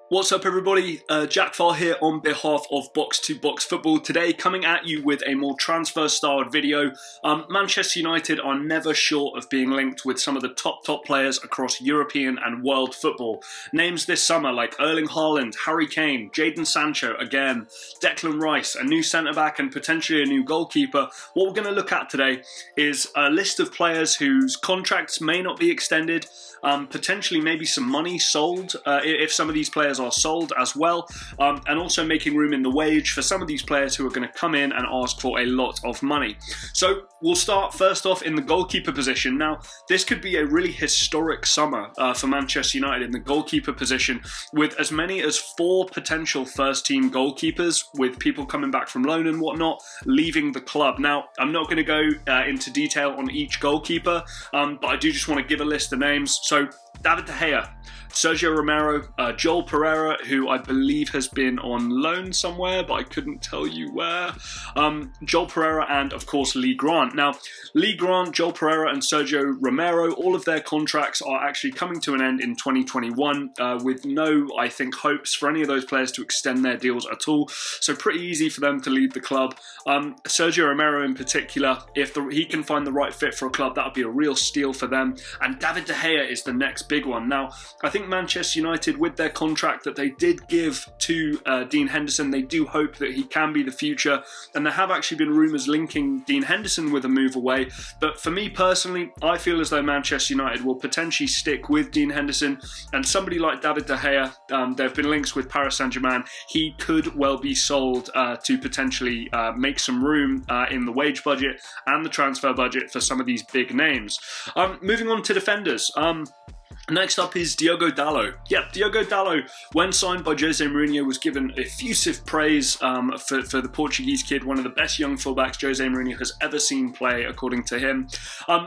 What's up everybody, Jack Farr here on behalf of Box to Box Football. Today coming at you with a more transfer styled video. Manchester United are never short of being linked with some of the top players across European and world football. Names this summer like Erling Haaland, Harry Kane, Jadon Sancho again, Declan Rice, a new centre-back and potentially a new goalkeeper. What we're going to look at today is a list of players whose contracts may not be extended, potentially maybe some money sold if some of these players are sold as well, and also making room in the wage for some of these players who are going to come in and ask for a lot of money. So we'll start first off in the goalkeeper position. Now this could be a really historic summer for Manchester United in the goalkeeper position, with as many as 4 potential first team goalkeepers, with people coming back from loan and whatnot leaving the club. Now I'm not going to go into detail on each goalkeeper, but I do just want to give a list of names. So David De Gea, Sergio Romero, Joel Pereira, who I believe has been on loan somewhere, but I couldn't tell you where. Joel Pereira and, of course, Lee Grant. Now, Lee Grant, Joel Pereira and Sergio Romero, all of their contracts are actually coming to an end in 2021 with no, I think, hopes for any of those players to extend their deals at all. So pretty easy for them to leave the club. Sergio Romero in particular, if he can find the right fit for a club, that would be a real steal for them. And David De Gea is the next big one. Now, I think Manchester United, with their contract that they did give to Dean Henderson, they do hope that he can be the future, and there have actually been rumours linking Dean Henderson with a move away. But for me personally, I feel as though Manchester United will potentially stick with Dean Henderson, and somebody like David De Gea, there have been links with Paris Saint-Germain, he could well be sold to potentially make some room in the wage budget and the transfer budget for some of these big names. Moving on to defenders. Next up is Diogo Dalot. Yeah, Diogo Dalot, when signed by Jose Mourinho, was given effusive praise for the Portuguese kid, one of the best young fullbacks Jose Mourinho has ever seen play, according to him.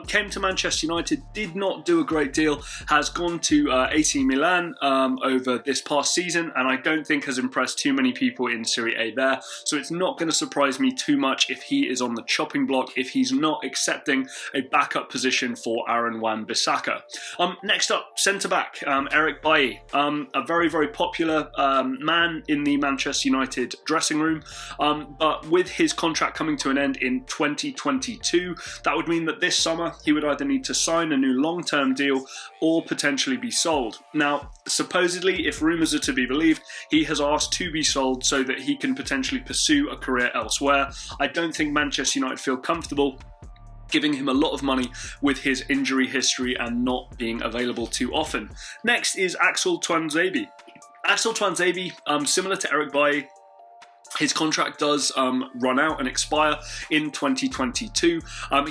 Came to Manchester United, did not do a great deal, has gone to AC Milan over this past season, and I don't think has impressed too many people in Serie A there. So it's not going to surprise me too much if he is on the chopping block, if he's not accepting a backup position for Aaron Wan-Bissaka. Next up, centre-back, Eric Bailly, a very popular man in the Manchester United dressing room, but with his contract coming to an end in 2022, that would mean that this summer he would either need to sign a new long-term deal or potentially be sold. Now, supposedly, if rumours are to be believed, he has asked to be sold so that he can potentially pursue a career elsewhere. I don't think Manchester United feel comfortable giving him a lot of money with his injury history and not being available too often. Next is Axel Tuanzebe. Axel Tuanzebe, similar to Eric Bailly, his contract does run out and expire in 2022.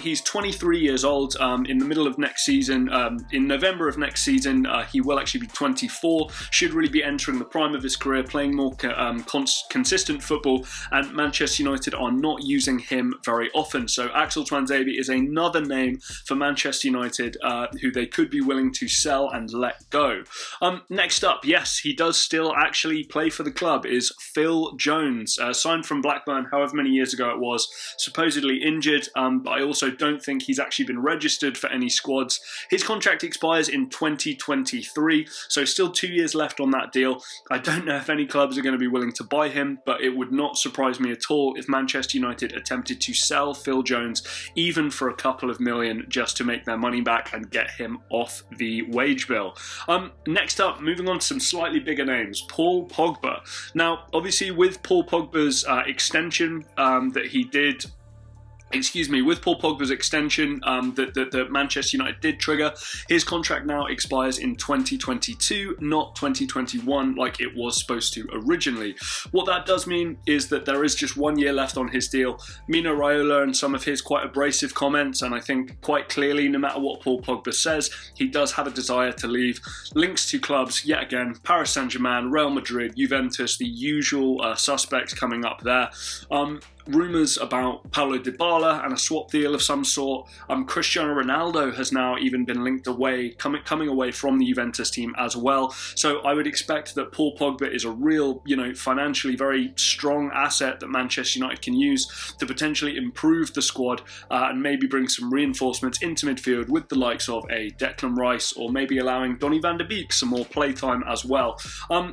He's 23 years old. In the middle of next season, in November of next season, he will actually be 24. Should really be entering the prime of his career, playing more consistent football, and Manchester United are not using him very often. So Axel Tuanzebe is another name for Manchester United who they could be willing to sell and let go. Next up, yes, he does still actually play for the club, is Phil Jones. Signed from Blackburn however many years ago it was, supposedly injured, but I also don't think he's actually been registered for any squads. His contract expires in 2023, so still 2 years left on that deal. I don't know if any clubs are going to be willing to buy him, but it would not surprise me at all if Manchester United attempted to sell Phil Jones, even for a couple of million, just to make their money back and get him off the wage bill. Next up, moving on to some slightly bigger names, Paul Pogba. Now, obviously with Paul Pogba's extension that he did with Paul Pogba's extension that Manchester United did trigger, his contract now expires in 2022, not 2021 like it was supposed to originally. What that does mean is that there is just 1 year left on his deal. Mino Raiola and some of his quite abrasive comments, and I think quite clearly, no matter what Paul Pogba says, he does have a desire to leave. Links to clubs, yet again, Paris Saint-Germain, Real Madrid, Juventus, the usual suspects coming up there. rumours about Paulo Dybala and a swap deal of some sort. Cristiano Ronaldo has now even been linked away, coming away from the Juventus team as well. So I would expect that Paul Pogba is a real, financially very strong asset that Manchester United can use to potentially improve the squad and maybe bring some reinforcements into midfield with the likes of a Declan Rice, or maybe allowing Donny van de Beek some more playtime as well.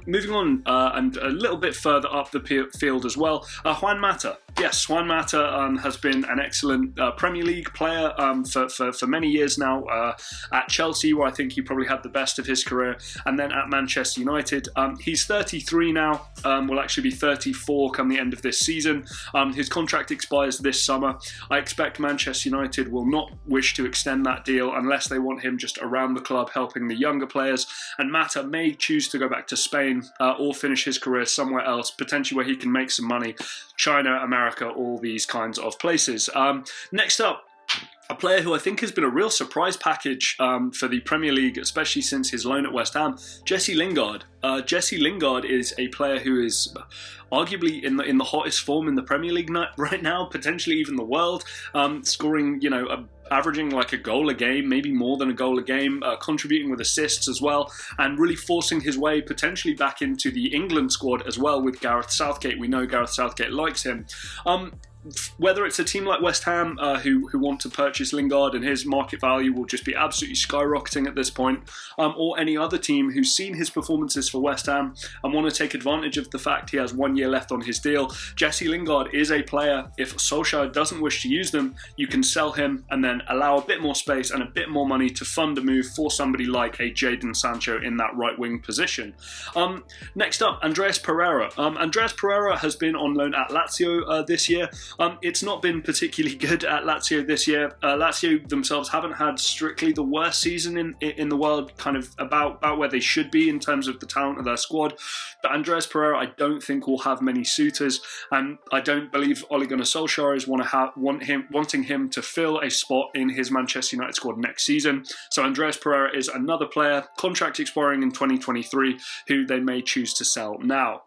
Moving on and a little bit further up the field as well, Juan Mata. Yes, Juan Mata has been an excellent Premier League player for many years now at Chelsea, where I think he probably had the best of his career, and then at Manchester United. He's 33 now, will actually be 34 come the end of this season. His contract expires this summer. I expect Manchester United will not wish to extend that deal unless they want him just around the club helping the younger players, and Mata may choose to go back to Spain or finish his career somewhere else, potentially where he can make some money. China, America, all these kinds of places. Next up, a player who I think has been a real surprise package for the Premier League, especially since his loan at West Ham, Jesse Lingard. Jesse Lingard is a player who is arguably in the hottest form in the Premier League right now, potentially even the world, scoring, averaging like a goal a game, maybe more than a goal a game, contributing with assists as well, and really forcing his way potentially back into the England squad as well with Gareth Southgate. We know Gareth Southgate likes him. Whether it's a team like West Ham who want to purchase Lingard and his market value will just be absolutely skyrocketing at this point, or any other team who's seen his performances for West Ham and want to take advantage of the fact he has 1 year left on his deal, Jesse Lingard is a player. If Solskjaer doesn't wish to use them, you can sell him and then allow a bit more space and a bit more money to fund a move for somebody like a Jadon Sancho in that right wing position. Next up, Andreas Pereira. Andreas Pereira has been on loan at Lazio this year. It's not been particularly good at Lazio this year. Lazio themselves haven't had strictly the worst season in the world, kind of about where they should be in terms of the talent of their squad. But Andreas Pereira, I don't think will have many suitors, and I don't believe Ole Gunnar Solskjaer is wanting him to fill a spot in his Manchester United squad next season. So Andreas Pereira is another player, contract expiring in 2023, who they may choose to sell now.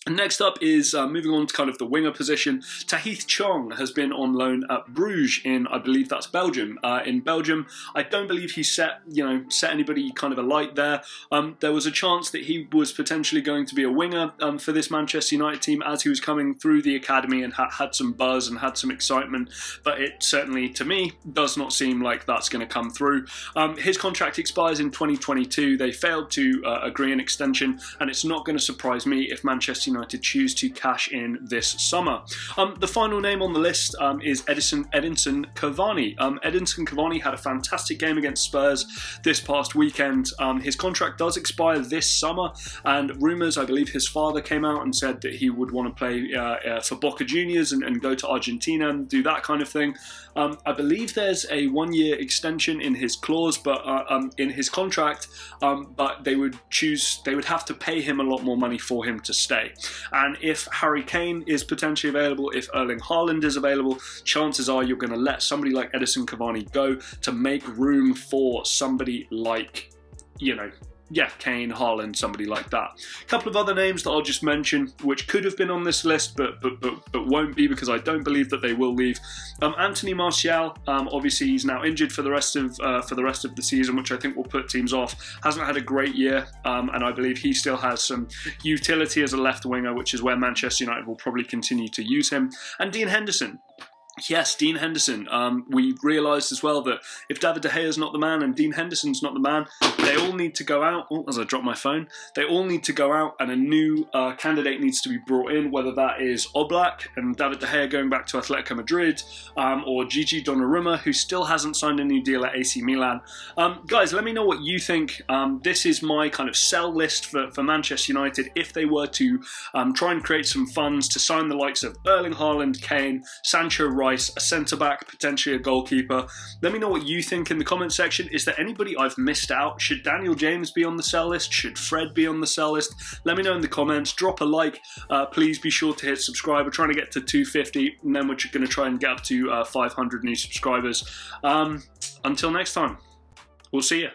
Next up is moving on to kind of the winger position. Tahith Chong has been on loan at Bruges in, I believe that's Belgium. In Belgium, I don't believe he set anybody kind of alight there. There was a chance that he was potentially going to be a winger for this Manchester United team as he was coming through the academy and had some buzz and had some excitement, but it certainly, to me, does not seem like that's going to come through. His contract expires in 2022. They failed to agree an extension, and it's not going to surprise me if Manchester United choose to cash in this summer. The final name on the list is Edison Cavani. Edison Cavani had a fantastic game against Spurs this past weekend. His contract does expire this summer, and rumours, I believe his father came out and said that he would want to play for Boca Juniors and go to Argentina and do that kind of thing. I believe there's a 1 year extension in his clause, but in his contract, but they would have to pay him a lot more money for him to stay. And if Harry Kane is potentially available, if Erling Haaland is available, chances are you're going to let somebody like Edison Cavani go to make room for somebody like, Kane, Haaland, somebody like that. A couple of other names that I'll just mention, which could have been on this list, but won't be because I don't believe that they will leave. Anthony Martial, obviously he's now injured for the rest of the season, which I think will put teams off. Hasn't had a great year, and I believe he still has some utility as a left winger, which is where Manchester United will probably continue to use him. And Dean Henderson. Yes, Dean Henderson. We realised as well that if David De Gea is not the man and Dean Henderson's not the man, they all need to go out. Oh, as I drop my phone, they all need to go out, and a new candidate needs to be brought in. Whether that is Oblak and David De Gea going back to Atletico Madrid, or Gigi Donnarumma, who still hasn't signed a new deal at AC Milan. Guys, let me know what you think. This is my kind of sell list for Manchester United if they were to try and create some funds to sign the likes of Erling Haaland, Kane, Sancho, Rice, a centre-back, potentially a goalkeeper. Let me know what you think in the comment section. Is there anybody I've missed out? Should Daniel James be on the sell list? Should Fred be on the sell list? Let me know in the comments. Drop a like. Please be sure to hit subscribe. We're trying to get to 250, and then we're going to try and get up to 500 new subscribers. Until next time, we'll see you.